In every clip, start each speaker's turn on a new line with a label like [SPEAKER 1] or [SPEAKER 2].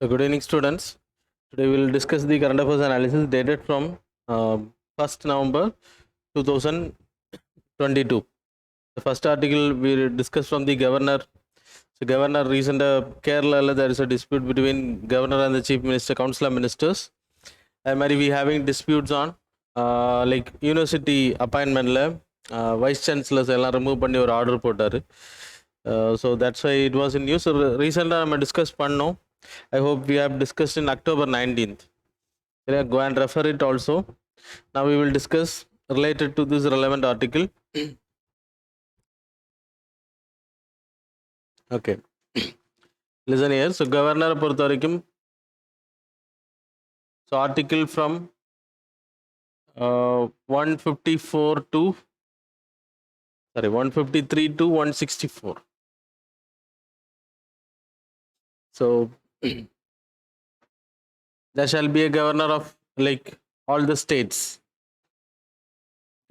[SPEAKER 1] So good evening, students. Today we will discuss the current affairs analysis dated from 1st November 2022. The first article we discussed from the governor. So governor recent Kerala, there is a dispute between governor and the chief minister, council of ministers. And we having disputes on like university appointment vice chancellors எல்லாம் remove பண்ணி ஒரு order போட்டாரு. So that's why it was in news. So recently நம்ம discuss பண்ணோம். I hope we have discussed in October 19th. Go and refer it also. Now we will discuss related to this relevant article. Okay. Listen here. So governor பொறுத்த வரைக்கும் so article from 153 to 164. So there shall be a governor of like all the states.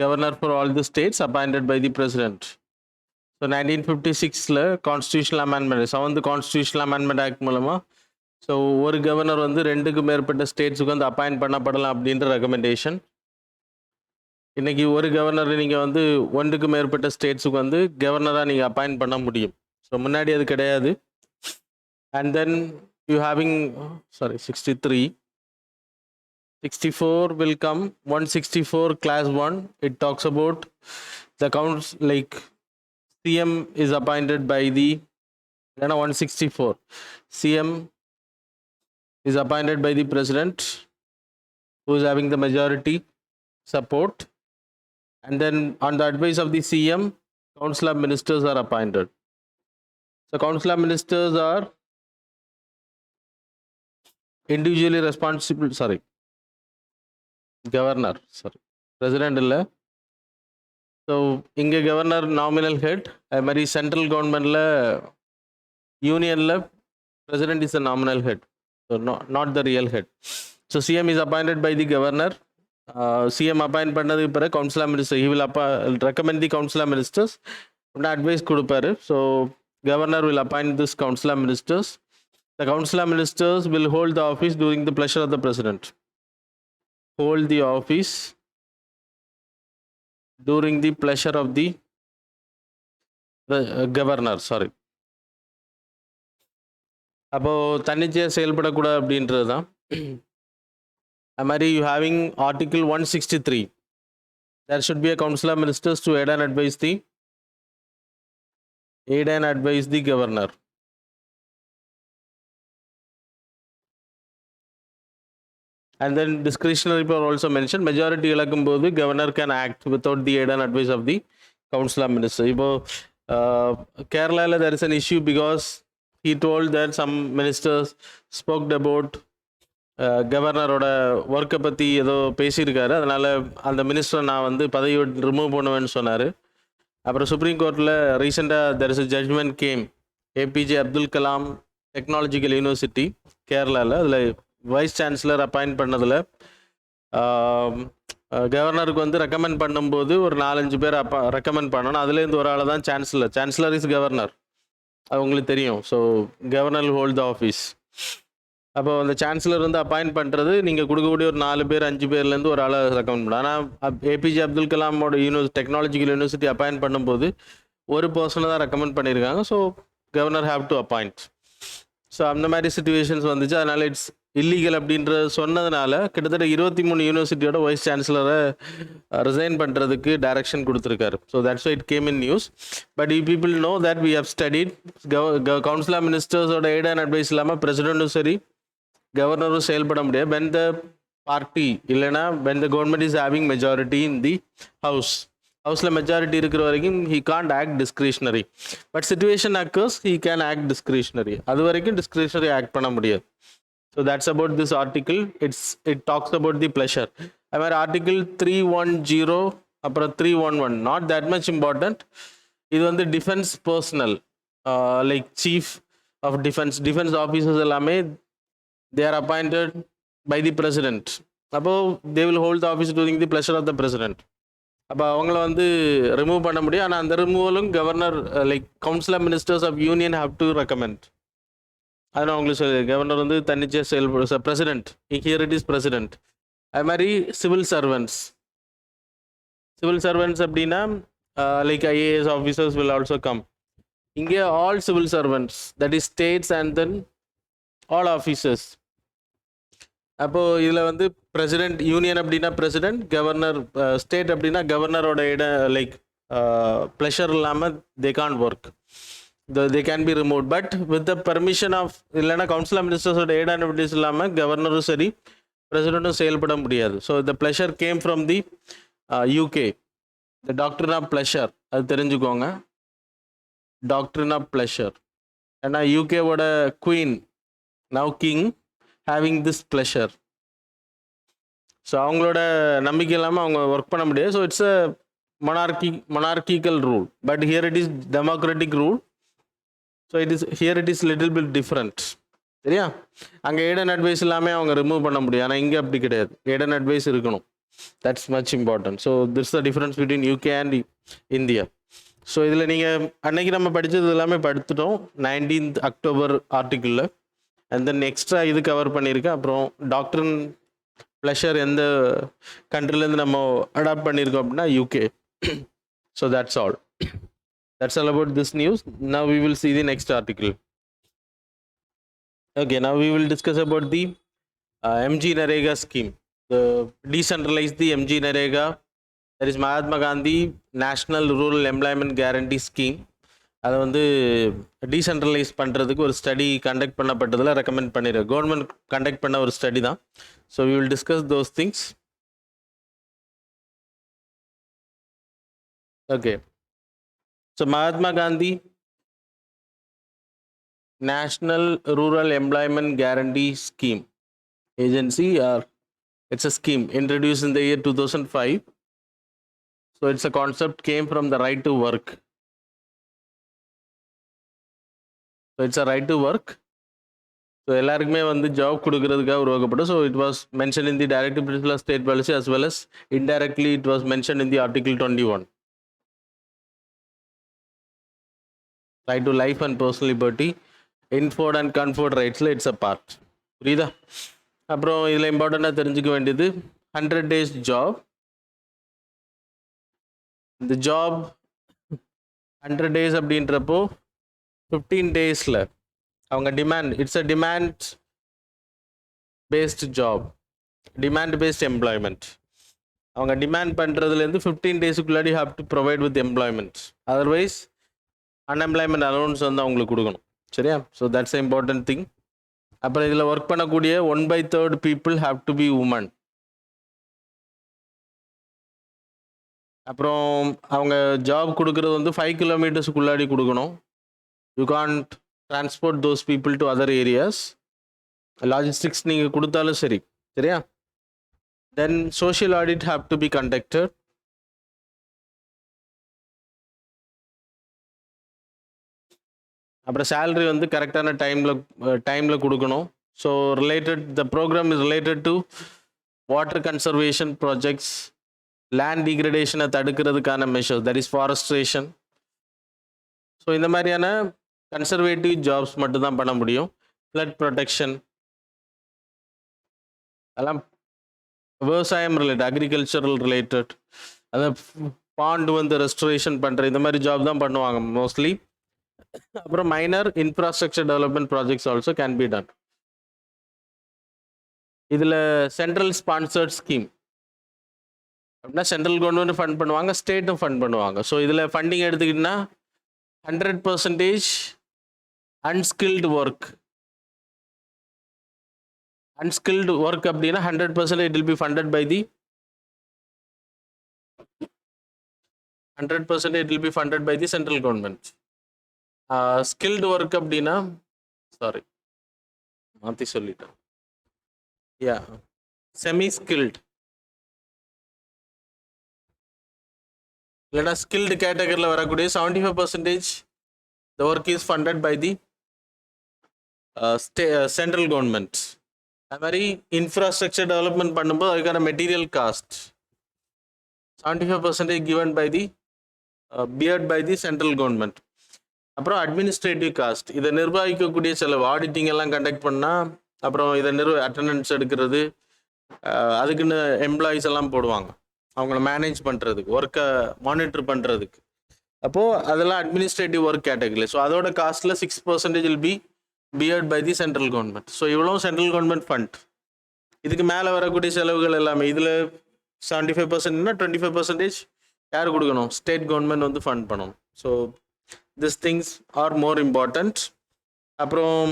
[SPEAKER 1] Governor for all the states appointed by the president. So 1956 constitutional amendment, 7th constitutional amendment act மூலமா so ஒரு governor வந்து 2க்கு மேற்பட்ட ஸ்டேட்ஸுக்கு வந்து appoint பண்ணப்படலாம் அப்படின்ற recommendation. இன்னைக்கு ஒரு governor நீங்கள் வந்து 1க்கு மேற்பட்ட ஸ்டேட்ஸுக்கு வந்து கவர்னராக நீங்கள் அப்பாயிண்ட் பண்ண முடியும். ஸோ முன்னாடி அது கிடையாது. And then you having 64 will come. 164 class 1, it talks about the counts like CM is appointed by the 164 CM is appointed by the president who is having the majority support, and then on the advice of the CM council of ministers are appointed. So council of ministers are individually responsible, governor, president illa. So inge governor nominal head, mari central government la union la president is a nominal head, so not the real head. So CM is appointed by the governor. CM appoint பண்ணதுக்கு பிறகு council of ministers, he will recommend the council of ministers and advice கொடுப்பாரு. So governor will appoint this council of ministers. The council of ministers will hold the office during the pleasure of the president. Hold the office during the pleasure of the governor. அப்போ தன்னிச்சையாக செயல்படக்கூடாது அப்படின்றது தான். அது மாதிரி you having article 163. There should be a council of ministers to aid and advise the governor. And then discretionary power also mentioned. Majority இழக்கும்போது governor can act without the aid and advice of the council of ministers. இப்போ Kerala there is an issue because he told that some ministers spoke about கவர்னரோட ஒர்க்கை பற்றி ஏதோ பேசியிருக்காரு, அதனால் அந்த மினிஸ்டரை நான் வந்து பதவியை ரிமூவ் பண்ணுவேன்னு சொன்னார். அப்புறம் சுப்ரீம் கோர்ட்டில் ரீசெண்டாக there is a judgement came. APJ Abdul Kalam technological university கேரளாவில், அதில் வைஸ் சான்சலர் அப்பாயிண்ட் பண்ணதில் கவர்னருக்கு வந்து ரெக்கமெண்ட் பண்ணும்போது ஒரு 4-5 பேர் ரெக்கமெண்ட் பண்ணணும். அதுலேருந்து ஒரு ஆள் தான் சான்சலர் இஸ் கவர்னர், அது உங்களுக்கு தெரியும். So governor hold the office. அப்போ அந்த சான்சலர் வந்து அப்பாயிண்ட் பண்ணுறது நீங்கள் கொடுக்கக்கூடிய ஒரு 4 பேர் 5 பேர்லேருந்து ஒரு ஆளை ரெக்கமெண்ட் பண்ணணும். ஆனால் ஏபிஜே அப்துல் கலாமோட டெக்னாலஜிக்கல் யூனிவர்சிட்டி அப்பாயிண்ட் பண்ணும்போது ஒரு பர்சனை தான் ரெக்கமெண்ட் பண்ணியிருக்காங்க. So governor have to appoint. So அந்த மாதிரி சுச்சுவேஷன்ஸ் வந்துச்சு. அதனால் இட்ஸ் இல்லீகல் அப்படின்ற சொன்னதுனால கிட்டத்தட்ட 23 யூனிவர்சிட்டியோட வைஸ் சான்சலரை ரிசைன் பண்ணுறதுக்கு டைரக்ஷன் கொடுத்துருக்காரு. So that's why it came in news. But you people know that we have studied council of மினிஸ்டர்ஸோட எய்ட் அண்ட் அட்வைஸ் இல்லாமல் பிரசிடென்ட்டும் சரி கவர்னரும் செயல்பட முடியாது. when the party இல்லைனா when the government is having majority in the ஹவுஸில் majority இருக்கிற வரைக்கும் he can't act discretionary, but situation occurs he can act discretionary. அது வரைக்கும் discretionary act பண்ண முடியாது. So that's about this article. It talks about the pleasure. அது மாதிரி article 310 அப்புறம் 311 not that much important. இது வந்து defense personnel like chief of defense officers எல்லாமே they are appointed by the president. அப்போ they will hold the office during the pleasure of the president. அப்போ அவங்கள வந்து ரிமூவ் பண்ண முடியும். ஆனால் அந்த ரிமூவலும் governor like council of ministers of union have to recommend. அதனால் உங்களுக்கு கவர்னர் வந்து தன்னிச்சையாக செயல்படு president, here it is president. அது மாதிரி சிவில் சர்வெண்ட்ஸ் அப்படின்னா like IAS officers will also come. இங்கே all civil servants, that is states and then all officers. அப்போது இதில் வந்து பிரசிடென்ட், யூனியன் அப்படின்னா பிரசிடென்ட், கவர்னர், ஸ்டேட் அப்படின்னா கவர்னரோட லைக் ப்ளஷர் இல்லாமல் they can't work, they can be remove. But with the permission of, இல்லைனா council of மினிஸ்டர்ஸோட aid and advice இல்லாமல் கவர்னரும் சரி பிரசிடென்ட்டும் செயல்பட முடியாது. So the pleasure came from the UK, the doctrine of pleasure. அது தெரிஞ்சுக்கோங்க, டாக்டரின் ஆஃப் ப்ளஷர். ஏன்னா யூகேவோட queen, now king, having this pleasure. So அவங்களோட நம்பிக்கை இல்லாமல் அவங்க ஒர்க் பண்ண முடியாது. So it's a monarchical rule, but here it is democratic rule. So here it is little bit different. சரியா? அங்கே எய்ட் அண்ட் அட்வைஸ் இல்லாமல் அவங்க ரிமூவ் பண்ண முடியும். ஆனால் இங்கே அப்படி கிடையாது, எய்ட் அண்ட் அட்வைஸ் இருக்கணும். That's much important. So this the difference between UK and India. So இதில் நீங்கள் அன்னைக்கு நம்ம படித்தது எல்லாமே படித்துட்டோம் 19th October ஆர்டிக்கிளில். அண்ட் தென் எக்ஸ்ட்ரா இது கவர் பண்ணியிருக்கேன். அப்புறம் டாக்டரின் ப்ளஷர் எந்த கண்ட்ரிலேருந்து நம்ம அடாப்ட் பண்ணியிருக்கோம் அப்படின்னா UK. So that's all about this news. Now we will see the next article. Okay, now we will discuss about the MG NAGERCOIL scheme. The decentralize the MG NAGERCOIL, that is Mahatma Gandhi National Rural Employment Guarantee Scheme. அதை வந்து decentralise பண்ணுறதுக்கு ஒரு study conduct பண்ணப்பட்டதில் recommend பண்ணிடுறேன். Government conduct பண்ண ஒரு study தான். So we will discuss those things. Okay, so Mahatma Gandhi National Rural Employment Guarantee Scheme agency, or it's a scheme introduced in the year 2005. So it's a concept came from the right to work. So it's a right to work. So எல்லாருக்குமே வந்து job கொடுக்கறதுக்காக உருவாக்கப்படும். So it was mentioned in the directive principle of state policy, as well as indirectly it was mentioned in the Article 21. Right to life and personal liberty, inferred and conferred ரைட்ஸில் it's a part. புரியுதா? அப்புறம் இதில் இம்பார்ட்டண்ட்டாக தெரிஞ்சுக்க வேண்டியது 100 days job. இந்த job 100 days அப்படின்றப்போ 15 daysல அவங்க demand, it's a demand based job, demand based employment. அவங்க டிமாண்ட் பண்ணுறதுலேருந்து 15 daysக்குள்ளாடி have to provide with employment. Otherwise unemployment allowance வந்து அவங்களுக்கு கொடுக்கணும். சரியா? So that's a important thing. அப்புறம் இதில் ஒர்க் பண்ணக்கூடிய 1/3 people have to be women. அப்புறம் அவங்க ஜாப் கொடுக்குறது வந்து 5 kilometersக்குள்ளாடி கொடுக்கணும். You can't transport those people to other areas. Logistics நீங்கள் கொடுத்தாலும் சரி. சரியா? Then social audit have to be conducted. அப்புறம் சேலரி வந்து கரெக்டான டைமில் கொடுக்கணும். So the programme is related to water conservation projects, land டிகிரடேஷனை தடுக்கிறதுக்கான measures, that is forestation. So இந்த மாதிரியான கன்சர்வேட்டிவ் ஜாப்ஸ் மட்டும்தான் பண்ண முடியும். ஃப்ளட் ப்ரொடெக்ஷன், அதெல்லாம் விவசாயம் ரிலேட்டட், அக்ரிகல்ச்சரல் ரிலேட்டட், அதை பாண்டு வந்து ரெஸ்டரேஷன் பண்ணுற இந்த மாதிரி ஜாப் தான் பண்ணுவாங்க மோஸ்ட்லி. அப்புறம் minor infrastructure development projects also can be done. இதில் சென்ட்ரல் ஸ்பான்சர்ட் ஸ்கீம் அப்படின்னா சென்ட்ரல் கவர்மெண்ட் ஃபண்ட் பண்ணுவாங்க, ஸ்டேட்டும் ஃபண்ட் பண்ணுவாங்க. ஸோ இதில் ஃபண்டிங் எடுத்துக்கிட்டிங்கன்னா 100% அன்ஸ்கில்டு ஒர்க். அன்ஸ்கில்டு ஒர்க் அப்படின்னா 100% it will be funded by the 100% it will be funded by the central government. Skilled work அப்படின்னா, sorry மாற்றி சொல்லிட்டேன், செமி ஸ்கில்டு இல்லைனா ஸ்கில்டு கேட்டகரியில் வரக்கூடிய 75% the work is funded by the central government. அது மாதிரி infrastructure development பண்ணும்போது அதுக்கான material cost 75% given by the beared by the central government. அப்புறம் அட்மினிஸ்ட்ரேட்டிவ் காஸ்ட், இதை நிர்வகிக்கக்கூடிய செலவு, ஆடிட்டிங் எல்லாம் கண்டக்ட் பண்ணால், அப்புறம் இதை அட்டண்டன்ஸ் எடுக்கிறது, அதுக்குன்னு எம்ப்ளாயிஸ் எல்லாம் போடுவாங்க அவங்கள மேனேஜ் பண்ணுறதுக்கு, ஒர்க்கை மானிட்டர் பண்ணுறதுக்கு. அப்போது அதெல்லாம் அட்மினிஸ்ட்ரேட்டிவ் ஒர்க் கேட்டகரி. ஸோ அதோட காஸ்ட்டில் 6% will be beared by the central government. So இவ்வளோ சென்ட்ரல் கவர்மெண்ட் ஃபண்ட். இதுக்கு மேலே வரக்கூடிய செலவுகள் எல்லாமே இதில் 75%னா 25% யார் கொடுக்கணும்? ஸ்டேட் கவர்மெண்ட் வந்து ஃபண்ட் பண்ணணும். So this things are more important. அப்புறம்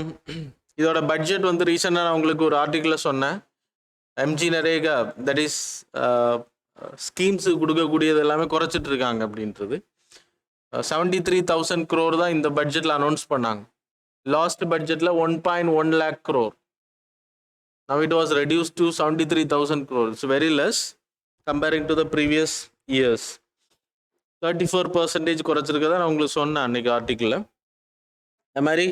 [SPEAKER 1] இதோட பட்ஜெட் வந்து ரீசெண்டாக நான் உங்களுக்கு ஒரு ஆர்டிக்கிளில் சொன்னேன். MG NREGA, that is schemes கொடுக்கக்கூடியது எல்லாமே குறைச்சிட்டு இருக்காங்க அப்படின்றது. 73,000 crore தான் இந்த பட்ஜெட்டில் அனௌன்ஸ் பண்ணாங்க. லாஸ்ட் பட்ஜெட்டில் 1.1 lakh crore. Now it was reduced to 73,000 crore. It's very less comparing to the previous years. 34% குறைச்சிருக்கதான் நான் உங்களுக்கு சொன்னேன் அன்னைக்கு ஆர்டிக்கிளில். அது மாதிரி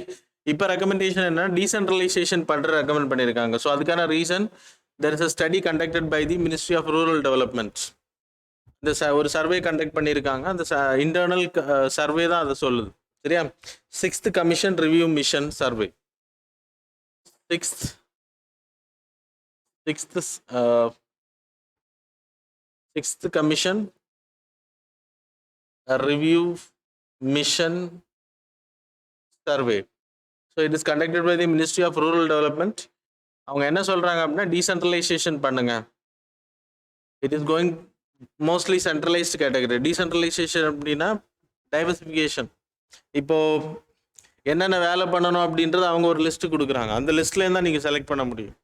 [SPEAKER 1] இப்போ ரெக்கமெண்டேஷன் என்ன, டீசென்ட்ரலைசேஷன் பண்ணுற ரெக்கமெண்ட் பண்ணியிருக்காங்க. ஸோ அதுக்கான reason, there is a study conducted by the ministry of rural development. இந்த ஒரு சர்வே கண்டக்ட் பண்ணியிருக்காங்க. அந்த இன்டர்னல் சர்வே தான் அதை சொல்லுது. சரியா? 6th commission review mission survey. Sixth commission review mission survey. So it is conducted by the Ministry of Rural Development. அவங்க என்ன சொல்றாங்க அப்படின்னா, டீசென்ட்ரலைசேஷன் பண்ணுங்க. It is going mostly centralised category. Decentralisation அப்படின்னா டைவர்சிஃபிகேஷன். இப்போ என்னென்ன வேலை பண்ணணும் அப்படின்றது அவங்க ஒரு லிஸ்ட்டு கொடுக்குறாங்க. அந்த லிஸ்ட்லேருந்து தான் நீங்கள் செலக்ட் பண்ண முடியும்.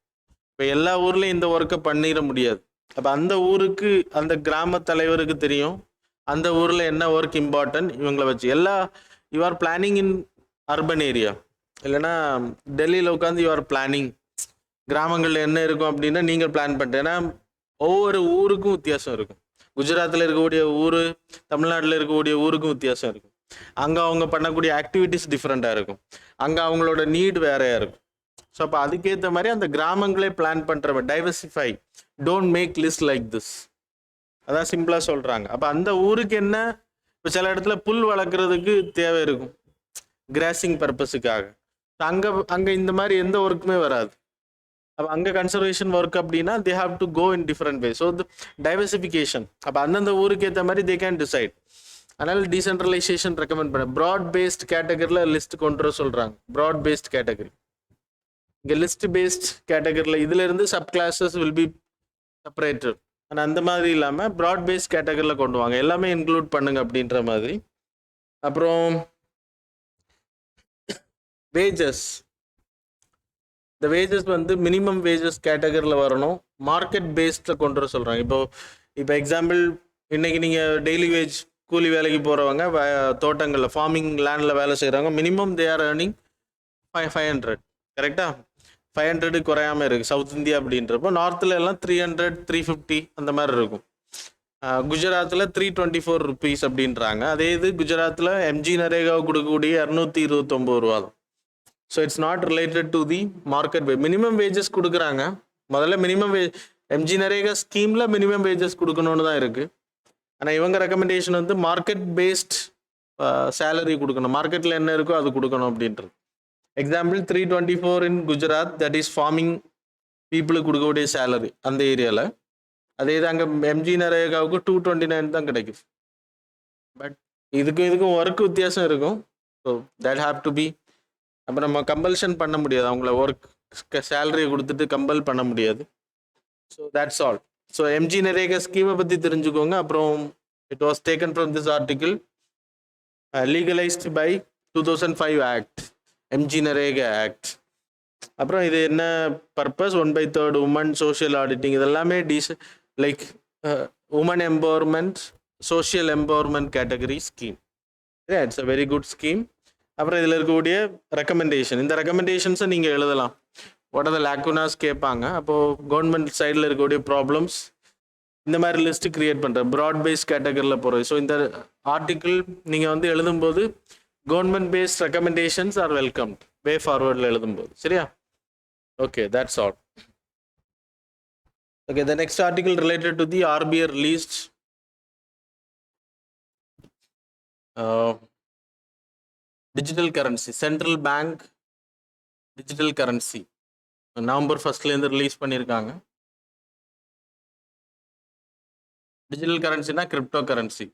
[SPEAKER 1] இப்போ எல்லா ஊர்லேயும் இந்த ஒர்க்கை பண்ணிட முடியாது. அப்போ அந்த ஊருக்கு, அந்த கிராம தலைவருக்கு தெரியும் அந்த ஊரில் என்ன ஒர்க் இம்பார்ட்டன்ட். இவங்களை வச்சு you are planning in urban area, இல்லைன்னா டெல்லியில் உட்காந்து யூ ஆர் பிளானிங் கிராமங்களில் என்ன இருக்கும் அப்படின்னா நீங்கள் பிளான் பண்ணிட்டு. ஏன்னா ஒவ்வொரு ஊருக்கும் வித்தியாசம் இருக்கும். குஜராத்தில் இருக்கக்கூடிய ஊர், தமிழ்நாட்டில் இருக்கக்கூடிய ஊருக்கும் வித்தியாசம் இருக்கும். அங்கே அவங்க பண்ணக்கூடிய ஆக்டிவிட்டிஸ் டிஃப்ரெண்ட்டாக இருக்கும். அங்கே அவங்களோட நீட் வேறையாக இருக்கும். ஸோ அப்போ அதுக்கேற்ற மாதிரி அந்த கிராமங்களே பிளான் பண்ணுறவன் diversify, don't make list like this. அதான் சிம்பிளாக சொல்கிறாங்க. அப்போ அந்த ஊருக்கு என்ன, இப்போ சில இடத்துல புல் வளர்க்குறதுக்கு தேவை இருக்கும் கிராசிங் பர்பஸுக்காக. அங்கே இந்த மாதிரி எந்த ஒர்க்குமே வராது. அப்போ அங்கே கன்சர்வேஷன் ஒர்க் அப்படின்னா they have to go in different way. So diversification. அப்போ அந்தந்த ஊருக்கு ஏற்ற மாதிரி தே கேன் டிசைட். அதனால் டீசென்ட்ரலைசேஷன் ரெக்கமெண்ட் பண்ண. ப்ராட் பேஸ்ட் கேட்டகரியில் லிஸ்ட் கொண்டு வர சொல்கிறாங்க. Broad based category. இங்கே லிஸ்ட் பேஸ்ட் கேட்டகரியில் இதிலிருந்து sub classes will be separated. ஆனால் அந்த மாதிரி இல்லாமல் ப்ராட் பேஸ்ட் கேட்டகரியில் கொண்டு வாங்க, எல்லாமே இன்க்ளூட் பண்ணுங்க அப்படின்ற மாதிரி. அப்புறம் வேஜஸ். இந்த வேஜஸ் வந்து மினிமம் வேஜஸ் கேட்டகரியில் வரணும். மார்க்கெட் பேஸ்டில் கொண்டு வர சொல்கிறாங்க. இப்போ எக்ஸாம்பிள், இன்றைக்கி நீங்கள் டெய்லி வேஜ் கூலி வேலைக்கு போகிறவங்க தோட்டங்களில் ஃபார்மிங் லேண்டில் வேலை செய்கிறவங்க மினிமம் தே ஆர் ஏர்னிங் 500. கரெக்டாக? 500 குறையாமல் இருக்குது சவுத் இந்தியா அப்படின்றப்போ. நார்த்தில் எல்லாம் 300, 350 அந்த மாதிரி இருக்கும். குஜராத்தில் 324 rupees அப்படின்றாங்க. அதே இது குஜராத்தில் எம்ஜி நரேகாவுக்கு கொடுக்கக்கூடிய 229 ரூபா தான். So it's not related to the market way. Minimum wages கொடுக்குறாங்க. முதல்ல மினிமம் எம்ஜி நரேகா ஸ்கீமில் மினிமம் வேஜஸ் கொடுக்கணும்னு தான் இருக்குது. ஆனால் இவங்க ரெக்கமெண்டேஷன் வந்து மார்க்கெட் பேஸ்ட் சேலரி கொடுக்கணும், மார்க்கெட்டில் என்ன இருக்கோ அது கொடுக்கணும் அப்படின்றது. Example 324 in Gujarat, that is farming பீப்புளுக்கு கொடுக்கக்கூடிய சேலரி அந்த ஏரியாவில். அதே இது அங்கே எம்ஜி நரேகாவுக்கு 229 தான் கிடைக்குது. பட் இதுக்கும் ஒர்க் வித்தியாசம் இருக்கும். So that have to be. அப்போ நம்ம கம்பல்ஷன் பண்ண முடியாது, அவங்கள ஒர்க் சேலரியை கொடுத்துட்டு கம்பல் பண்ண முடியாது. So that's all. So MG NREGA ஸ்கீமை பற்றி தெரிஞ்சுக்கோங்க. அப்புறம் it was taken from this article, legalised by 2005 act, MG NREGA act. அப்புறம் இது என்ன பர்பஸ், 1/3 உமன் சோஷியல் ஆடிட்டிங், இதெல்லாமே like women empowerment, social empowerment category scheme. It's a very good scheme. அப்புறம் இதில் இருக்கக்கூடிய ரெக்கமெண்டேஷன், இந்த ரெக்கமெண்டேஷன்ஸை நீங்கள் எழுதலாம். வாட் ஆர் த லேக்குனாஸ் கேட்பாங்க. அப்போது கவர்மெண்ட் சைடில் இருக்கக்கூடிய ப்ராப்ளம்ஸ், இந்த மாதிரி லிஸ்ட்டு க்ரியேட் பண்ணுற ப்ராட் பேஸ்ட் கேட்டகரியில் போகிறது. ஸோ இந்த ஆர்டிக்கிள் நீங்கள் வந்து எழுதும்போது government based recommendations are welcome way ஃபார்வர்டில் எழுதும்போது. சரியா? Okay, that's all. Okay, the next article related to the RBI released digital currency, central bank digital currency November 1 release பண்ணியிருக்காங்க. டிஜிட்டல் கரன்சினா கிரிப்டோ கரன்சி.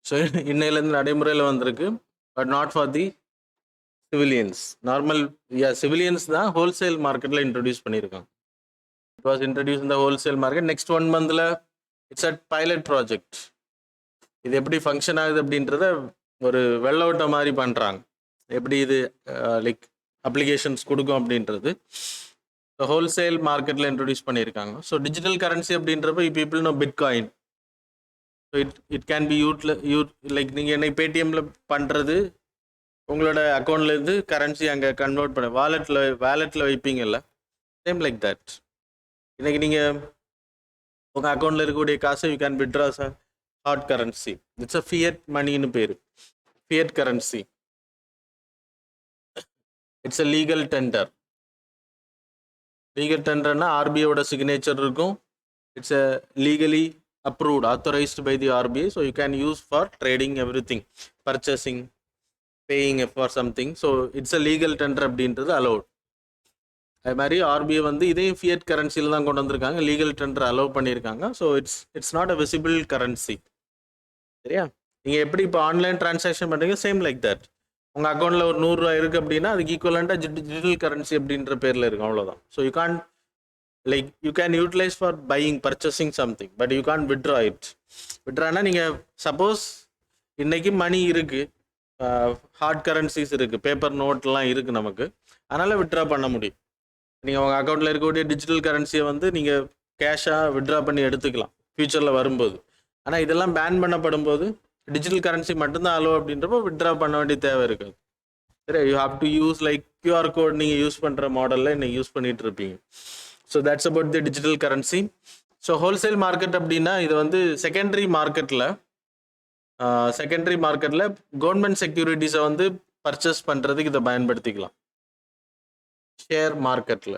[SPEAKER 1] ஸோ இன்னையிலேருந்து நடைமுறையில் வந்திருக்கு, but not for the civilians. Normal civilians தான் wholesale மார்க்கெட்டில் introduce பண்ணியிருக்காங்க. It was introduce இந்த wholesale market. Next 1 monthல இட்ஸ் அ பைலட் ப்ராஜெக்ட். இது எப்படி ஃபங்க்ஷன் ஆகுது அப்படின்றத ஒரு வெள்ளோட்ட மாதிரி பண்ணுறாங்க. எப்படி இது லைக் அப்ளிகேஷன்ஸ் கொடுக்கும் அப்படின்றது ஹோல்சேல் மார்க்கெட்டில் இன்ட்ரடியூஸ் பண்ணியிருக்காங்க. ஸோ டிஜிட்டல் கரன்சி அப்படின்றப்ப people know bitcoin. So it can be like நீங்கள் என்னை பேடிஎம்மில் பண்ணுறது உங்களோட அக்கௌண்ட்லேருந்து கரன்சி அங்கே கன்வெர்ட் பண்ண வேலெட்டில் வைப்பீங்கல்ல, சேம் லைக் தட். இன்னைக்கு நீங்கள் உங்கள் அக்கௌண்ட்டில் இருக்கக்கூடிய காசை you can withdraw hard currency. It's a fiat மணின்னு பேர், fiat currency. It's a legal tender. Legal டெண்டர்னா ஆர்பிஐயோட சிக்னேச்சர் இருக்கும். It's a legally approved, authorized by the RBI, so you can use for trading everything, purchasing, paying for something. So it's a legal tender அப்படின்றது allowed. அது மாதிரி RBI வந்து இதையும் Fiat கரன்சியில் தான் கொண்டு வந்திருக்காங்க, லீகல் டெண்டர் அலோவ் பண்ணியிருக்காங்க. So it's not a visible currency. சரியா? நீங்கள் எப்படி இப்போ ஆன்லைன் டிரான்சாக்ஷன் பண்ணுறீங்க, சேம் லைக் தட். உங்கள் அக்கௌண்ட்டில் ஒரு 100 ரூபா இருக்குது அப்படின்னா அதுக்கு ஈக்குவலண்ட்டாக டிஜிட்டல் கரன்சி அப்படின்ற பேரில் இருக்கும், அவ்வளோதான். So you can't like you can utilise for buying, purchasing something, but you can't withdraw it. வித்ட்ரானா நீங்கள் சப்போஸ் இன்னைக்கு மணி இருக்குது, ஹார்ட் கரன்சிஸ் இருக்குது, பேப்பர் நோட்லாம் இருக்குது நமக்கு, அதனால் வித்ட்ரா பண்ண முடியும். நீங்கள் உங்கள் அக்கௌண்ட்டில் இருக்கக்கூடிய டிஜிட்டல் கரன்சியை வந்து நீங்கள் கேஷாக வித்ட்ரா பண்ணி எடுத்துக்கலாம் ஃப்யூச்சரில் வரும்போது. ஆனால் இதெல்லாம் பேன் பண்ணப்படும் போது டிஜிட்டல் கரன்சி மட்டும்தான் அலோ அப்படின்றப்போ வித்ட்ரா பண்ண வேண்டிய தேவை இருக்காது. சரி, you have to use like QR code நீங்கள் யூஸ் பண்ணுற மாடலில் இன்னைக்கு யூஸ் பண்ணிட்டு இருப்பீங்க. So that's about the digital currency. So wholesale market அப்படின்னா இது வந்து செகண்டரி மார்க்கெட்டில் கவர்மெண்ட் செக்யூரிட்டிஸை வந்து பர்ச்சேஸ் பண்ணுறதுக்கு இதை பயன்படுத்திக்கலாம். ஷேர் மார்க்கெட்டில்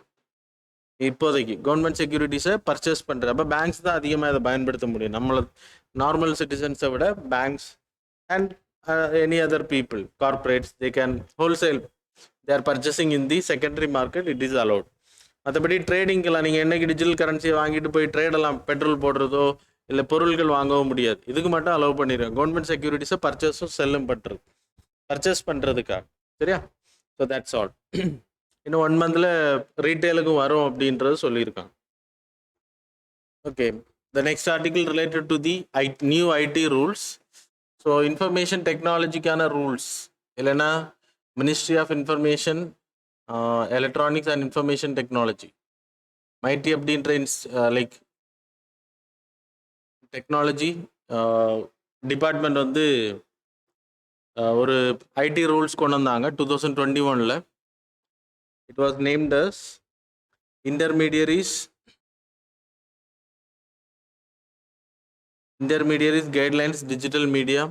[SPEAKER 1] இப்போதைக்கு கவர்மெண்ட் செக்யூரிட்டிஸை பர்ச்சேஸ் பண்ணுறது, அப்போ பேங்க்ஸ் தான் அதிகமாக இதை பயன்படுத்த முடியும். நம்மளை நார்மல் சிட்டிசன்ஸை விட banks and any other people, corporates, they can wholesale, they are purchasing in the secondary market, it is allowed. மற்றபடி ட்ரேடிங்கெல்லாம் நீங்கள் என்னைக்கு டிஜிட்டல் கரன்சியை வாங்கிட்டு போய் ட்ரேடெல்லாம், பெட்ரோல் போடுறதோ இல்லை பொருட்கள் வாங்கவும் முடியாது. இதுக்கு மட்டும் அலோவ் பண்ணிடுறேன், கவர்மெண்ட் செக்யூரிட்டிஸை பர்ச்சேஸும் செல்லும் பண்ணுறது, பர்ச்சேஸ் பண்ணுறதுக்காக. சரியா? So that's all. இன்னும் 1 monthல ரீட்டெயிலுக்கும் வரும் அப்படின்றது சொல்லியிருக்காங்க. Okay, the next article related to the new IT rules. So information டெக்னாலஜிக்கான ரூல்ஸ் இல்லைன்னா ministry of information electronics and information technology, MeitY அப்படின்ற லைக் டெக்னாலஜி டிபார்ட்மெண்ட் வந்து ஒரு ஐடி ரூல்ஸ் கொண்டு வந்தாங்க 2021. It was named as Intermediaries Guidelines Digital Media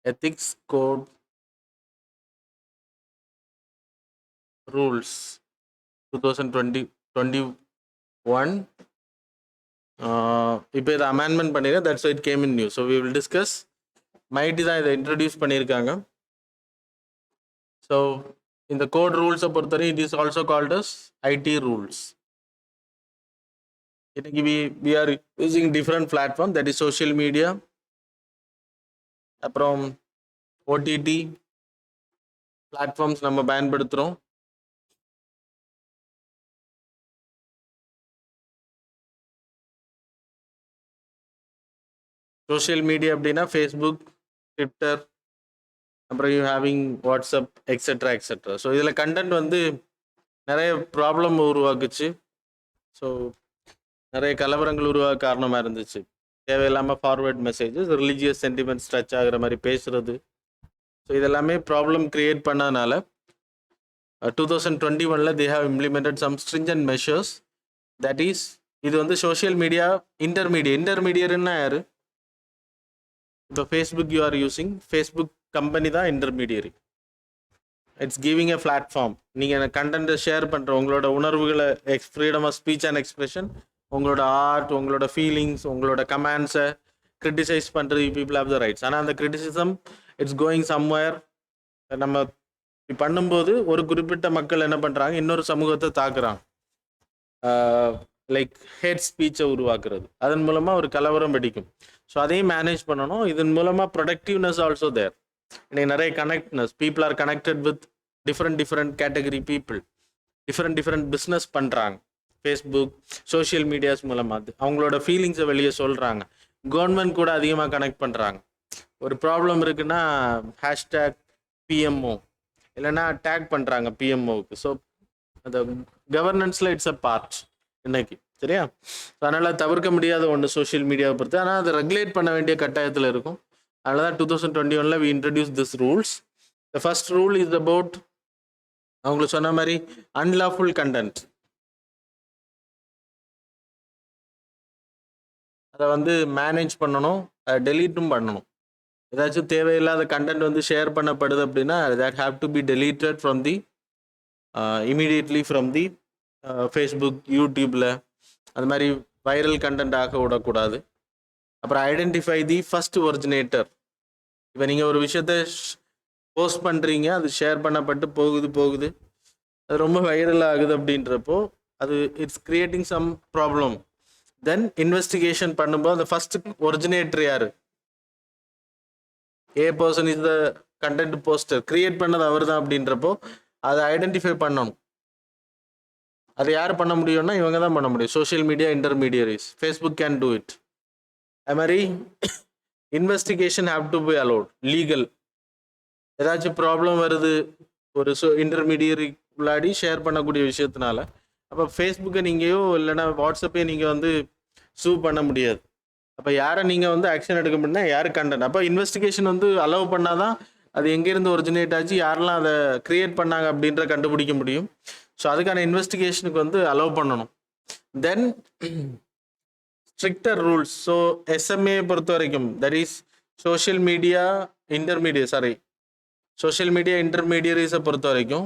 [SPEAKER 1] Ethics Code Rules 2021. இப்போ இதை amendment பண்ணிடுறேன், that's it came in new. So we will discuss. MeitY தான் இதை இன்ட்ரடியூஸ் பண்ணியிருக்காங்க. ஸோ இந்த கோட் ரூல்ஸை பொறுத்தவரை it is also called as IT rules. இன்னைக்கு we are using different platform, that is social media, அப்புறம் ஓடிடி பிளாட்ஃபார்ம்ஸ் நம்ம பயன்படுத்துகிறோம். சோஷியல் மீடியா அப்படின்னா ஃபேஸ்புக், ட்விட்டர், அப்புறம் you having WhatsApp etcetera etcetera. So இதில் கண்டென்ட் வந்து நிறைய ப்ராப்ளம் உருவாக்குச்சு. ஸோ நிறைய கலவரங்கள் உருவாக்க காரணமாக இருந்துச்சு. தேவையில்லாமல் forward messages, religious sentiments touch ஆகிற மாதிரி பேசுகிறது. ஸோ இதெல்லாமே ப்ராப்ளம் கிரியேட் பண்ணதுனால 2021 they have implemented some stringent measures. That is இது வந்து சோஷியல் மீடியா இன்டர்மீடியட்னா யார்? இப்போ Facebook you are using, Facebook company தான் intermediary. It's giving a platform. நீங்கள் கண்டென்ட்டை ஷேர் பண்ணுற உங்களோட உணர்வுகளை freedom of speech and expression, உங்களோட ஆர்ட், உங்களோட ஃபீலிங்ஸ், உங்களோட கமெண்ட்ஸை கிரிட்டிசைஸ் பண்ணுறது பீப்புள் ஹேவ் த ரைட்ஸ். ஆனால் அந்த கிரிட்டிசிசம் இட்ஸ் கோயிங் சம்வேர். நம்ம பண்ணும்போது ஒரு குறிப்பிட்ட மக்கள் என்ன பண்ணுறாங்க, இன்னொரு சமூகத்தை தாக்குறாங்க. லைக் ஹேட் ஸ்பீச்சை உருவாக்குறது, அதன் மூலமாக ஒரு கலவரம் வெடிக்கும். ஸோ அதையும் மேனேஜ் பண்ணணும். இதன் மூலமாக ப்ரொடக்டிவ்னஸ் ஆல்சோ தேர். இன்னைக்கு நிறைய connectedness, people are connected with different category people, different business பண்ணுறாங்க. ஃபேஸ்புக், சோஷியல் மீடியாஸ் மூலமாக அவங்களோட ஃபீலிங்ஸை வெளியே சொல்கிறாங்க. கவர்மெண்ட் கூட அதிகமாக கனெக்ட் பண்ணுறாங்க. ஒரு ப்ராப்ளம் இருக்குன்னா ஹேஷ்டேக் பிஎம்ஓ இல்லைன்னா டேக் பண்ணுறாங்க பிஎம்ஓவுக்கு. ஸோ அந்த கவர்னன்ஸில் இட்ஸ் அ பார்ட் இன்னைக்கு, சரியா? அதனால் தவிர்க்க முடியாத ஒன்று சோஷியல் மீடியாவை பொறுத்து. ஆனால் அதை ரெகுலேட் பண்ண வேண்டிய கட்டாயத்தில் இருக்கும். அதனால தான் 2021 we introduced this rules. The first rule is about, அவங்களுக்கு சொன்ன மாதிரி, unlawful content. அதை வந்து மேனேஜ் பண்ணணும், அதை டெலீட்டும் பண்ணணும். ஏதாச்சும் தேவையில்லாத கண்டென்ட் வந்து ஷேர் பண்ணப்படுது அப்படின்னா that have to be deleted from the immediately from the Facebook, யூடியூப்ல அது மாதிரி வைரல் கண்டென்ட் ஆக விடக்கூடாது. அப்புறம் ஐடென்டிஃபை தி ஃபர்ஸ்ட் ஒரிஜினேட்டர். இப்போ நீங்கள் ஒரு விஷயத்த போஸ்ட் பண்ணுறீங்க, அது ஷேர் பண்ணப்பட்டு போகுது, அது ரொம்ப வைரல் ஆகுது அப்படின்றப்போ அது it's creating some problem. Then investigation பண்ணும்போது அந்த ஃபர்ஸ்ட் ஒரிஜினேட்டர் யார், a person is the content poster, create பண்ணது அவர் தான் அப்படின்றப்போ அதை ஐடென்டிஃபை பண்ணணும். அதை யார் பண்ண முடியும்னா இவங்க தான் பண்ண முடியும், social media intermediaries. Facebook can do it. அது மாதிரி investigation have to be allot, legal. ஏதாச்சும் ப்ராப்ளம் வருது ஒரு இன்டர்மீடியரி உள்ளாடி ஷேர் பண்ணக்கூடிய விஷயத்தினால, அப்போ ஃபேஸ்புக்கை நீங்களையோ இல்லைன்னா வாட்ஸ்அப்பையோ நீங்கள் வந்து சூ பண்ண முடியாது. அப்போ யாரை நீங்கள் வந்து ஆக்ஷன் எடுக்க முடியும்னா யார் கண்டென்ட். அப்போ இன்வெஸ்டிகேஷன் வந்து அலோவ் பண்ணாதான் அது எங்கேருந்து ஒரிஜினேட் ஆச்சு, யாரெல்லாம் அதை கிரியேட் பண்ணாங்க அப்படின்ற கண்டுபிடிக்க முடியும். ஸோ அதுக்கான இன்வெஸ்டிகேஷனுக்கு வந்து அலோவ் பண்ணணும். தென் ஸ்ட்ரிக்டர் ரூல்ஸ். ஸோ எஸ்எம்ஏ பொறுத்த வரைக்கும், தட் இஸ் சோஷியல் மீடியா இன்டர்மீடியரிஸை பொறுத்த வரைக்கும்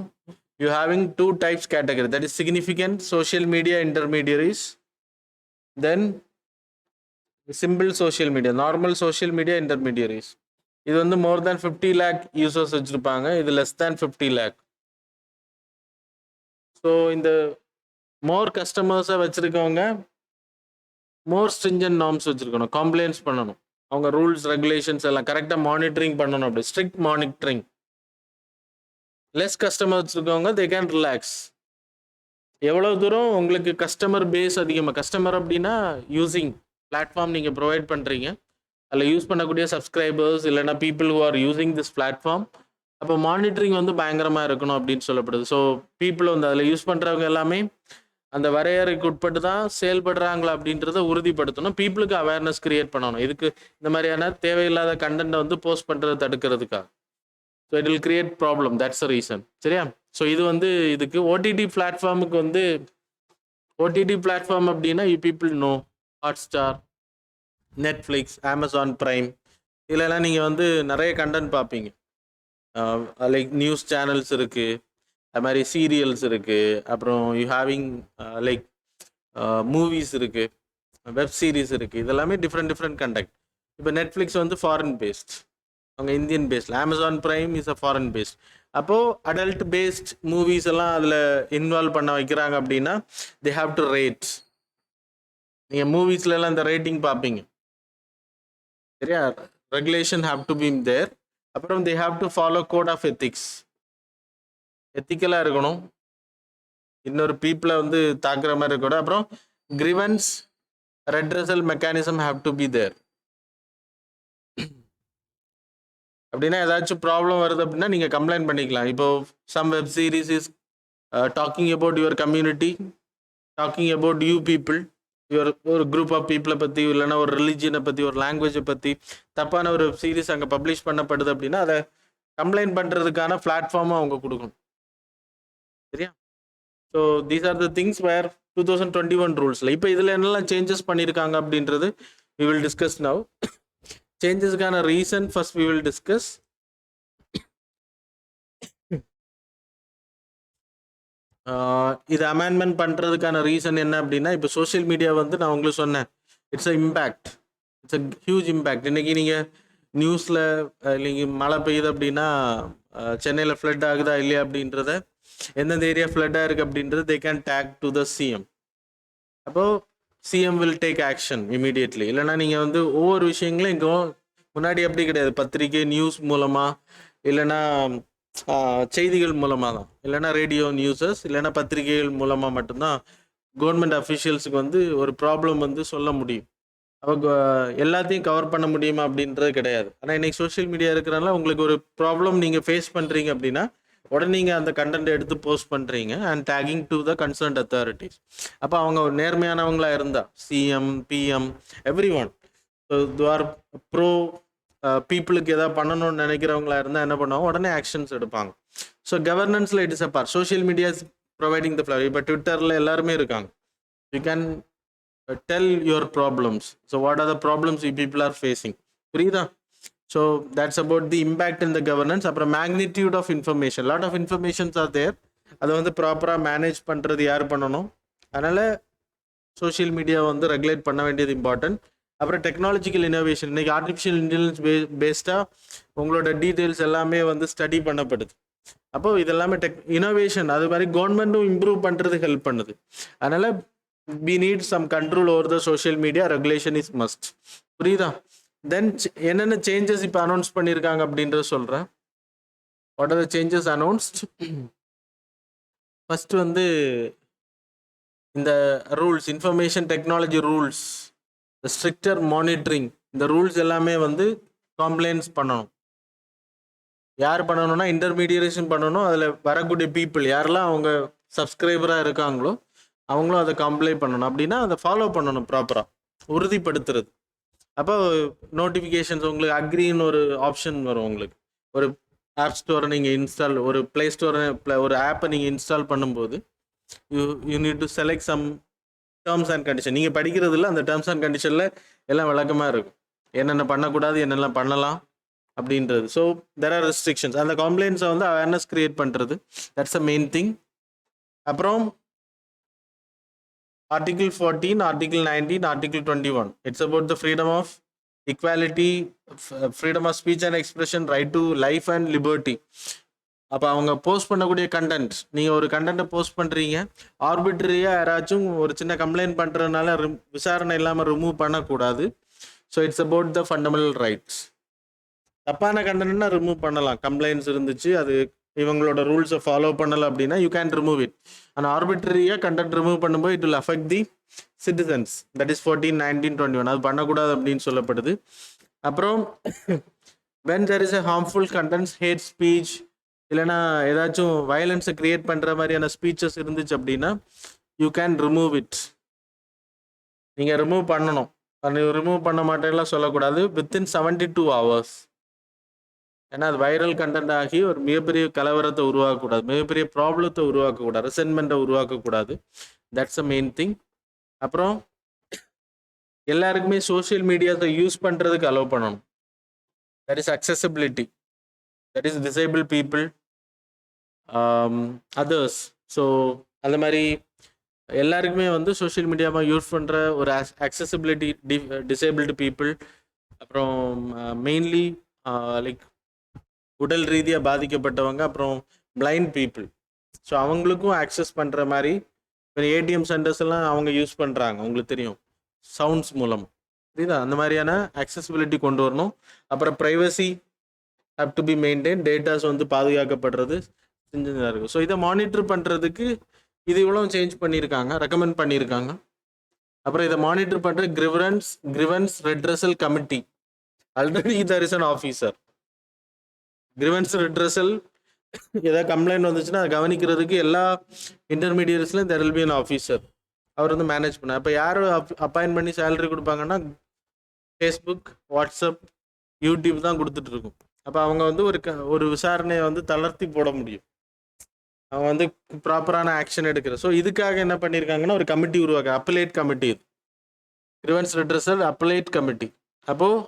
[SPEAKER 1] you having 2 types category. That is significant social media intermediaries, then simple social media, normal social media intermediaries. இது வந்து மோர் தேன் 50 lakh யூசர்ஸ் வச்சுருப்பாங்க, இது லெஸ் தேன் 50 lakh. ஸோ இந்த மோர் கஸ்டமர்ஸை வச்சுருக்கவங்க மோர் ஸ்ட்ரிஞ்சன்ட் நார்ம்ஸ் வச்சுருக்கணும், கம்ப்ளைண்ட்ஸ் பண்ணணும், அவங்க ரூல்ஸ் ரெகுலேஷன்ஸ் எல்லாம் கரெக்டாக மானிட்டரிங் பண்ணணும். அப்படி ஸ்ட்ரிக்ட் மானிட்டரிங். லெஸ் கஸ்டமர்ஸ் இருக்கவங்க தே கேன் ரிலாக்ஸ். எவ்வளோ தூரம் உங்களுக்கு கஸ்டமர் பேஸ் அதிகமாக, கஸ்டமர் அப்படின்னா யூஸிங் பிளாட்ஃபார்ம் நீங்கள் ப்ரொவைட் பண்ணுறீங்க, அதில் யூஸ் பண்ணக்கூடிய சப்ஸ்கிரைபர்ஸ் இல்லைனா people who are using this platform, அப்போ மானிட்டரிங் வந்து பயங்கரமாக இருக்கணும் அப்படின்னு சொல்லப்படுது. ஸோ பீப்புள் வந்து அதில் யூஸ் பண்ணுறவங்க எல்லாமே அந்த வரையறைக்கு உட்பட்டு தான் செயல்படுறாங்களா அப்படின்றத உறுதிப்படுத்தணும். பீப்புளுக்கு அவேர்னஸ் கிரியேட் பண்ணணும். இதுக்கு இந்த மாதிரியான தேவையில்லாத கண்டென்ட்டை வந்து போஸ்ட் பண்ணுறதை தடுக்கிறதுக்காக. So it will create problem, that's a reason, சரியா? ஸோ இது வந்து இதுக்கு ஓடிடி பிளாட்ஃபார்முக்கு வந்து, ஓடிடி பிளாட்ஃபார்ம் அப்படின்னா you people know Hotstar, Netflix, Amazon Prime, இதெல்லாம் நீங்கள் வந்து நிறைய கண்டென்ட் பார்ப்பீங்க. லைக் நியூஸ் சேனல்ஸ் இருக்குது, அது மாதிரி சீரியல்ஸ் இருக்குது, அப்புறம் யூ ஹேவிங் லைக் மூவிஸ் இருக்குது, வெப் சீரிஸ் இருக்குது. இதெல்லாமே டிஃப்ரெண்ட் கண்டென்ட். இப்போ நெட்ஃப்ளிக்ஸ் வந்து ஃபாரின் பேஸ்ட், அவங்க இந்தியன் பேஸ்டில். Amazon Prime is a foreign based. அப்போது அடல்ட் பேஸ்ட் மூவிஸ் எல்லாம் அதில் இன்வால்வ் பண்ண வைக்கிறாங்க அப்படின்னா தே ஹாவ் டு ரேட். நீங்கள் மூவிஸ்லாம் இந்த ரேட்டிங் பார்ப்பீங்க, சரியா? Regulation have to be there. அப்புறம் they have to follow code of ethics, எத்திக்கலாக இருக்கணும், இன்னொரு பீப்புளை வந்து தாக்குற மாதிரி இருக்கக்கூடாது. அப்புறம் grievance redressal mechanism have to be there. அப்படின்னா ஏதாச்சும் ப்ராப்ளம் வருது அப்படின்னா நீங்கள் கம்ப்ளைண்ட் பண்ணிக்கலாம். இப்போ some web series is talking about your community, talking about you people, ஒரு குரூப் ஆஃப் பீப்புளை பற்றி இல்லைன்னா ஒரு ரிலிஜியனை பற்றி ஒரு லாங்குவேஜை பற்றி தப்பான ஒரு வெப் சீரிஸ் அங்கே பப்ளிஷ் பண்ணப்படுது அப்படின்னா அதை கம்ப்ளைண்ட் பண்ணுறதுக்கான பிளாட்ஃபார்மாக அவங்க கொடுக்கணும், சரியா? So these are the things where 2021 ரூல்ஸில். இப்போ இதில் என்னெல்லாம் சேஞ்சஸ் பண்ணியிருக்காங்க அப்படின்றது we will discuss now. சேஞ்சஸ்க்கான reason first we will discuss. இது அமெண்ட்மெண்ட் பண்ணுறதுக்கான ரீசன் என்ன அப்படின்னா, இப்போ சோஷியல் மீடியா வந்து நான் உங்களுக்கு சொன்னேன், it's a impact, it's a huge impact. இன்றைக்கி நீங்கள் நியூஸில் நீங்கள் மழை பெய்யுது அப்படின்னா சென்னையில் ஃப்ளட் ஆகுதா இல்லையா அப்படின்றத, எந்தெந்த ஏரியா ஃப்ளட் ஆகிருக்கு அப்படின்றது they can take to the CM. அப்போது CM will take action immediately. இல்லைனா நீங்கள் வந்து ஒவ்வொரு விஷயங்களும் இங்கே முன்னாடி அப்படி கிடையாது, பத்திரிகை நியூஸ் மூலமாக இல்லைன்னா செய்திகள் மூலமாக தான், இல்லைனா ரேடியோ நியூஸஸ் இல்லைனா பத்திரிகைகள் மூலமாக மட்டும்தான் கவர்மெண்ட் அஃபிஷியல்ஸுக்கு வந்து ஒரு ப்ராப்ளம் வந்து சொல்ல முடியும். அப்போ எல்லாத்தையும் கவர் பண்ண முடியுமா அப்படின்றது கிடையாது. ஆனால் இன்றைக்கி சோஷியல் மீடியா இருக்கிறனால உங்களுக்கு ஒரு ப்ராப்ளம் நீங்கள் ஃபேஸ் பண்ணுறீங்க அப்படின்னா உடனே நீங்கள் அந்த கண்டென்ட் எடுத்து போஸ்ட் பண்ணுறீங்க and tagging to the concerned authorities. அப்போ அவங்க நேர்மையானவங்களாக இருந்தால் CM PM every one or pro பீப்புளுக்கு எதாவது பண்ணணும்னு நினைக்கிறவங்களா இருந்தால் என்ன பண்ணுவாங்க, உடனே ஆக்ஷன்ஸ் எடுப்பாங்க. ஸோ கவர்னன்ஸில் it is a part. Social media is providing the flower. இப்போ ட்விட்டரில் எல்லாருமே இருக்காங்க. You can tell your problems. So what are the problems you people are facing? புரியுதா? So that's about the impact in the governance. அப்புறம் magnitude of information. Lot of informations are there. அதை வந்து ப்ராப்பராக manage பண்ணுறது யார் பண்ணணும்? அதனால் social media வந்து ரெகுலேட் பண்ண வேண்டியது இம்பார்ட்டன்ட். அப்புறம் டெக்னாலஜிக்கல் இனோவேஷன். இன்றைக்கி ஆர்டிஃபிஷியல் இன்டெலிஜென்ஸ் பேஸ்டாக உங்களோட டீட்டெயில்ஸ் எல்லாமே வந்து ஸ்டடி பண்ணப்படுது. அப்போது இதெல்லாமே இனோவேஷன். அது மாதிரி கவர்மெண்ட்டும் இம்ப்ரூவ் பண்ணுறது ஹெல்ப் பண்ணுது. அதனால் we need some control over the social media. Regulation is must. புரியுதா? தென் என்னென்ன சேஞ்சஸ் இப்போ அனௌன்ஸ் பண்ணியிருக்காங்க அப்படின்றத சொல்கிறேன். What are the changes announced? First வந்து இந்த ரூல்ஸ், இன்ஃபர்மேஷன் டெக்னாலஜி ரூல்ஸ், இந்த ஸ்ட்ரிக்டர் மானிட்டரிங், இந்த ரூல்ஸ் எல்லாமே வந்து கம்ப்ளைண்ட்ஸ் பண்ணணும். யார் பண்ணணும்னா இன்டர்மீடியேஷன் பண்ணணும். அதில் வரக்கூடிய பீப்புள் யாரெல்லாம் அவங்க சப்ஸ்கிரைபராக இருக்காங்களோ அவங்களும் அதை கம்ப்ளைண்ட் பண்ணணும். அப்படின்னா அதை ஃபாலோ பண்ணணும், ப்ராப்பராக உறுதிப்படுத்துறது. அப்போ நோட்டிஃபிகேஷன்ஸ் உங்களுக்கு அக்ரின்னு ஒரு ஆப்ஷன் வரும். உங்களுக்கு ஒரு ஆப் ஸ்டோரை நீங்கள் இன்ஸ்டால், ஒரு ப்ளே ஸ்டோரை ஒரு ஆப்பை நீங்கள் இன்ஸ்டால் பண்ணும்போது you need to select some terms and condition. நீங்கள் படிக்கிறதுல அந்த டேர்ம்ஸ் அண்ட் கண்டிஷனில் எல்லாம் விளக்கமாக இருக்கும், என்னென்ன பண்ணக்கூடாது என்னெல்லாம் பண்ணலாம் அப்படின்றது. So there are restrictions. அந்த கம்ப்ளைண்ட்ஸை வந்து அவேர்னஸ் கிரியேட் பண்ணுறது, தட்ஸ் அ மெயின் திங். அப்புறம் Article 14, Article 19, Article 21. It's about the freedom of equality, freedom of speech and expression, right to life and liberty. அப்போ அவங்க போஸ்ட் பண்ணக்கூடிய கண்டென்ட், நீங்கள் ஒரு கண்டென்ட்டை போஸ்ட் பண்ணுறீங்க, ஆர்பிட்ரியாக யாராச்சும் ஒரு சின்ன கம்ப்ளைண்ட் பண்ணுறதுனால விசாரணை இல்லாமல் ரிமூவ் பண்ணக்கூடாது. So it's about the fundamental rights. தப்பான கண்டென்ட்னா ரிமூவ் பண்ணலாம், கம்ப்ளைண்ட்ஸ் இருந்துச்சு, அது இவங்களோட ரூல்ஸை ஃபாலோ பண்ணலை அப்படின்னா யூ கேன் ரிமூவ் இட். ஆனால் ஆர்பிட்ரியாக கண்டென்ட் ரிமூவ் பண்ணும்போது it will affect the citizens. That is 14, 19, 21. அது பண்ணக்கூடாது அப்படின்னு சொல்லப்படுது. அப்புறம் when there is a harmful contents, hate speech, இல்லைனா ஏதாச்சும் வயலன்ஸை கிரியேட் பண்ணுற மாதிரியான ஸ்பீச்சஸ் இருந்துச்சு அப்படின்னா யூ கேன் ரிமூவ் இட். நீங்கள் ரிமூவ் பண்ணணும். ரிமூவ் பண்ண மாட்டேன்லாம் சொல்லக்கூடாது. Within 72 hours. ஏன்னா அது வைரல் கண்டென்ட் ஆகி ஒரு மிகப்பெரிய கலவரத்தை உருவாக்கக்கூடாது, மிகப்பெரிய ப்ராப்ளத்தை உருவாக்கக்கூடாது, ரெசென்ட்மெண்ட்டை உருவாக்கக்கூடாது. That's a main thing. அப்புறம் எல்லாருக்குமே சோஷியல் மீடியாஸை யூஸ் பண்ணுறதுக்கு அலோவ் பண்ணணும். That is accessibility, that is disable people, others. So அந்த மாதிரி எல்லாருக்குமே வந்து சோஷியல் மீடியாவை யூஸ் பண்ணுற ஒரு அக்சசபிலிட்டி, டிசேபிள்டு பீப்புள், அப்புறம் மெயின்லி லைக் உடல் ரீதியாக பாதிக்கப்பட்டவங்க, அப்புறம் பிளைண்ட் பீப்புள். ஸோ அவங்களுக்கும் ஆக்சஸ் பண்ணுற மாதிரி இப்போ ஏடிஎம் சென்டர்ஸ் எல்லாம் அவங்க யூஸ் பண்ணுறாங்க, உங்களுக்கு தெரியும், சவுண்ட்ஸ் மூலம். புரியுதா? அந்த மாதிரியான அக்சசிபிலிட்டி கொண்டு வரணும். அப்புறம் privacy have to be maintain, datas வந்து பாதுகாக்கப்படுறது செஞ்சுதான் இருக்கும். ஸோ இதை மானிட்டர் பண்ணுறதுக்கு இது இவ்வளோ சேஞ்ச் பண்ணியிருக்காங்க, ரெக்கமெண்ட் பண்ணியிருக்காங்க. அப்புறம் இதை மானிட்டர் பண்ணுற grievance redressal committee. Already there is an officer. Grievance redressal ஏதாவது கம்ப்ளைண்ட் வந்துச்சுன்னா அதை கவனிக்கிறதுக்கு எல்லா இன்டர்மீடியட்ஸ்லையும் there will be an officer. அவர் வந்து மேனேஜ் பண்ண. இப்போ யார் அப்பாயின்ட் பண்ணி சேலரி கொடுப்பாங்கன்னா ஃபேஸ்புக், வாட்ஸ்அப், யூடியூப் தான் கொடுத்துட்ருக்கும். அப்போ அவங்க வந்து ஒரு விசாரணையை வந்து தளர்த்தி போட முடியும், அவங்க வந்து ப்ராப்பரான ஆக்ஷன் எடுக்கிற. ஸோ இதுக்காக என்ன பண்ணியிருக்காங்கன்னா ஒரு கமிட்டி உருவாக்க, அப்பலேட் கமிட்டி. இது கிரிவன்ஸ் ரெட்ரஸல் அப்பலேட் கமிட்டி. அப்போது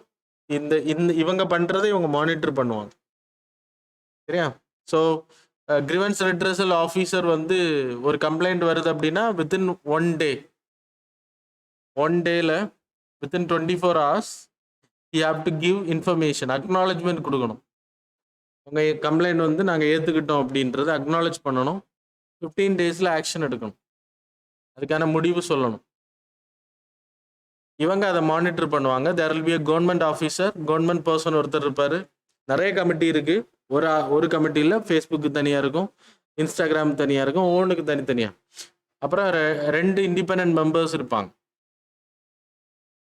[SPEAKER 1] இந்த இவங்க பண்ணுறதை இவங்க மானிட்டர் பண்ணுவாங்க. சரியா? ஸோ கிரிவன்ஸ் ரெட்ரஸல் ஆஃபீஸர் வந்து ஒரு கம்ப்ளைண்ட் வருது அப்படின்னா வித்தின் ஒன் டேல within 24 hours you have to give information, acknowledgement கொடுக்கணும். உங்கள் கம்ப்ளைண்ட் வந்து நாங்கள் ஏற்றுக்கிட்டோம் அப்படின்றத அக்னாலஜ் பண்ணணும். 15 daysல ஆக்ஷன் எடுக்கணும், அதுக்கான முடிவு சொல்லணும். இவங்க அதை மானிட்டர் பண்ணுவாங்க. There will be a government officer, government person ஒருத்தர் இருப்பார். நிறைய கமிட்டி இருக்குது. ஒரு கமிட்டியில் ஃபேஸ்புக்கு தனியாக இருக்கும், இன்ஸ்டாகிராம் தனியாக இருக்கும், ஓனுக்கு தனித்தனியாக. அப்புறம் 2 இண்டிபெண்ட் மெம்பர்ஸ் இருப்பாங்க.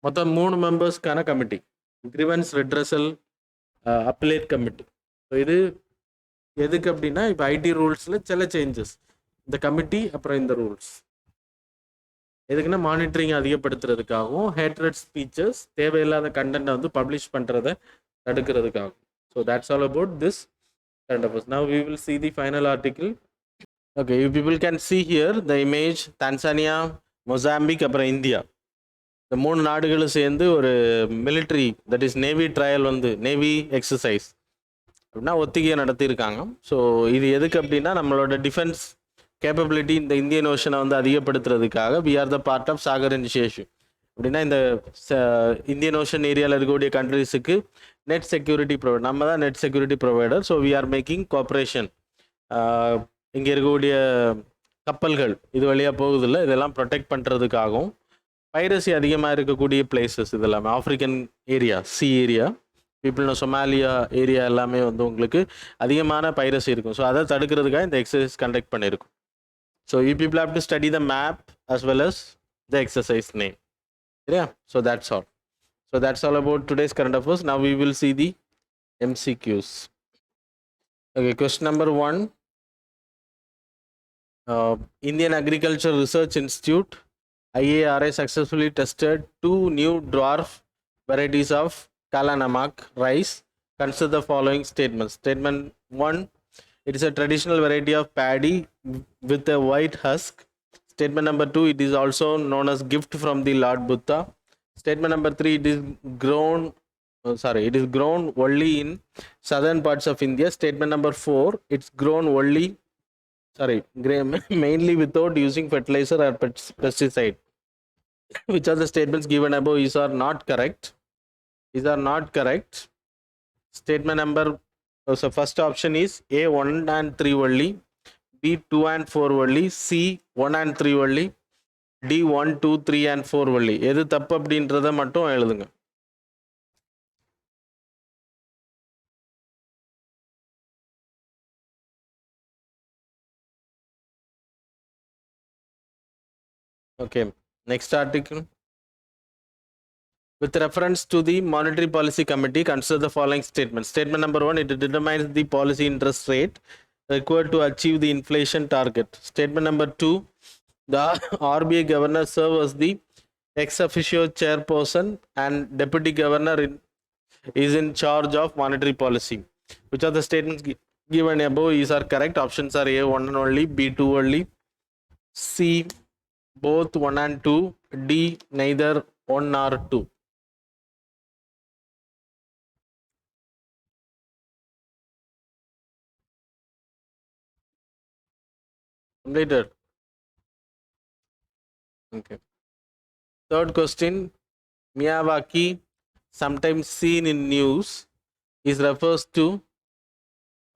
[SPEAKER 1] மொத்தம் 3 மெம்பர்ஸ்க்கான committee, grievance redressal appellate committee. So இது எதுக்கு அப்படின்னா, இப்போ ஐடி ரூல்ஸில் சில சேஞ்சஸ், இந்த கமிட்டி அப்புறம் இந்த ரூல்ஸ் எதுக்குன்னா மானிட்டரிங் அதிகப்படுத்துறதுக்காகவும், ஹேட்ரட் ஸ்பீச்சஸ், தேவையில்லாத கண்டென்ட்டை வந்து பப்ளிஷ் பண்ணுறதை தடுக்கிறதுக்காகும். So that's all about this current affairs. Now we will see the final article. Okay, you people can see here the image, Tanzania, Mozambique அப்புறம் இந்தியா, இந்த 3 நாடுகளும் சேர்ந்து ஒரு military, that is navy trial, வந்து navy exercise அப்படின்னா ஒத்திகையை நடத்தியிருக்காங்க. So இது எதுக்கு அப்படின்னா, நம்மளோட டிஃபென்ஸ் கேப்பபிலிட்டி இந்த இந்தியன் ஓஷனை வந்து அதிகப்படுத்துறதுக்காக we are the part of Sagar initiative. அப்படின்னா இந்த இந்தியன் ஓஷன் ஏரியாவில் இருக்கக்கூடிய கண்ட்ரிஸுக்கு நெட் செக்யூரிட்டி ப்ரொவைடர், நம்ம தான் net security provider. So we are making cooperation. இங்கே இருக்கக்கூடிய கப்பல்கள் இது வழியாக போகுதில்ல, இதெல்லாம் ப்ரொடெக்ட் பண்ணுறதுக்காகவும், பைரசி அதிகமாக இருக்கக்கூடிய பிளேசஸ் இதெல்லாம் ஆஃப்ரிக்கன் ஏரியா, சி ஏரியா, பீப்புள்னா சொமாலியா ஏரியா எல்லாமே வந்து உங்களுக்கு அதிகமான பைரசி இருக்கும். ஸோ அதை தடுக்கிறதுக்காக இந்த எக்ஸசைஸ் கண்டக்ட் பண்ணியிருக்கும். So you people have to study the map as well as the exercise name. Yeah, so that's all. So that's all about today's current affairs. Now we will see the MCQs. Okay, question number 1. Indian Agriculture Research Institute IARI successfully tested 2 new dwarf varieties of Kalanamak rice. Consider the following statements. Statement 1, it is a traditional variety of paddy with a white husk. Statement number 2, it is also known as gift from the Lord Buddha. Statement number 3, it is grown only in southern parts of India. Statement number 4, it's grown mainly without using fertilizer or pesticide. Which are the statements given above is are not correct? These are not correct. Statement number, so first option is A 1 and 3 only, B 2 and 4 only, C 1 and 3 only, D 1 2 3 and 4 only. எது தப்பு அப்படின்றத மட்டும் எழுதுங்க. Okay, next article. With reference to the Monetary Policy Committee, consider the following statements. Statement number 1, it determines the policy interest rate required to achieve the inflation target. Statement number 2, the RBI governor serves as the ex officio chairperson and deputy governor is in charge of monetary policy. Which are the statements given above is are correct? Options are A 1 only, B 2 only, C both 1 and 2, D neither 1 nor 2. Completed. Okay. Third question, Miyawaki, sometimes seen in news, is refers to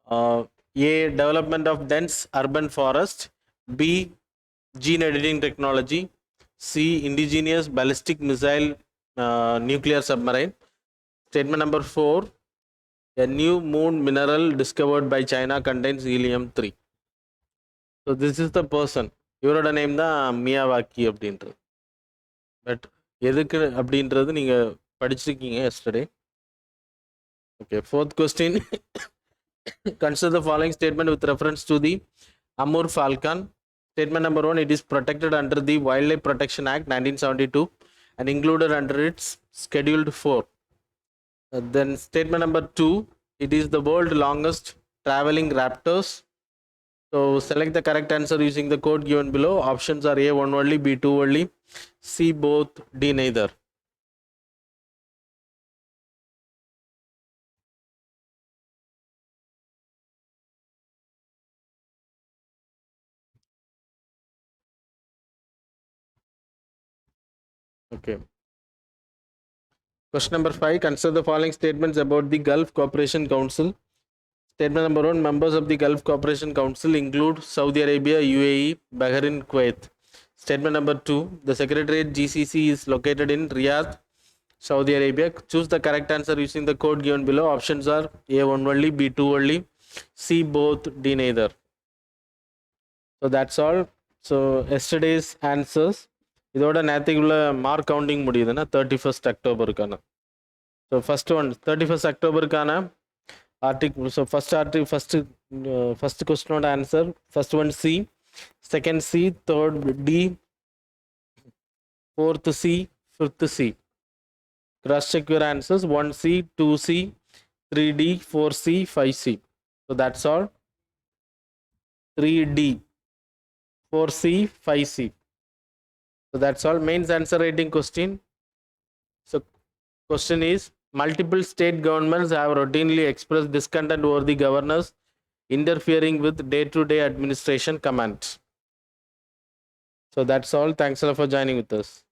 [SPEAKER 1] A, development of dense urban forest, B, gene editing technology, C, indigenous ballistic missile nuclear submarine. Statement number 4, a new moon mineral discovered by China contains helium-3. So this is the person, இவரோட name தான் Miyawaki அப்படின்றது. But எதுக்கு அப்படின்றது நீங்கள் படிச்சிருக்கீங்க yesterday. Okay, fourth question. Consider the following statement with reference to the Amur falcon. Statement number 1, it is protected under the Wildlife Protection Act 1972 and included under its Scheduled 4. Then statement number 2, it is the world's longest traveling raptors. So select the correct answer using the code given below. Options are A 1 only, B 2 only, C both, D neither. Okay. Question number 5. Consider the following statements about the Gulf Cooperation Council. Statement number 1. Members of the Gulf Cooperation Council include Saudi Arabia, UAE, Bahrain, Kuwait. Statement number 2. The Secretariat GCC is located in Riyadh, Saudi Arabia. Choose the correct answer using the code given below. Options are A1 only, B2 only, C both, D neither. So that's all. So yesterday's answers. இதோட நேற்றுக்குள்ள mark counting முடியுதுன்னா 31st அக்டோபருக்கான. So first one 31st அக்டோபருக்கான article. So first கொஸ்டினோட answer first one C, second C, third D, fourth C, fifth C. Cross check your answers. 1C, 2C, 3D, 4C, 5C. So that's all. 3D, 4C, 5C. So that's all. Mains answer writing question. So question is, multiple state governments have routinely expressed discontent over the governors interfering with day-to-day administration commands. So that's all. Thanks a lot for joining with us.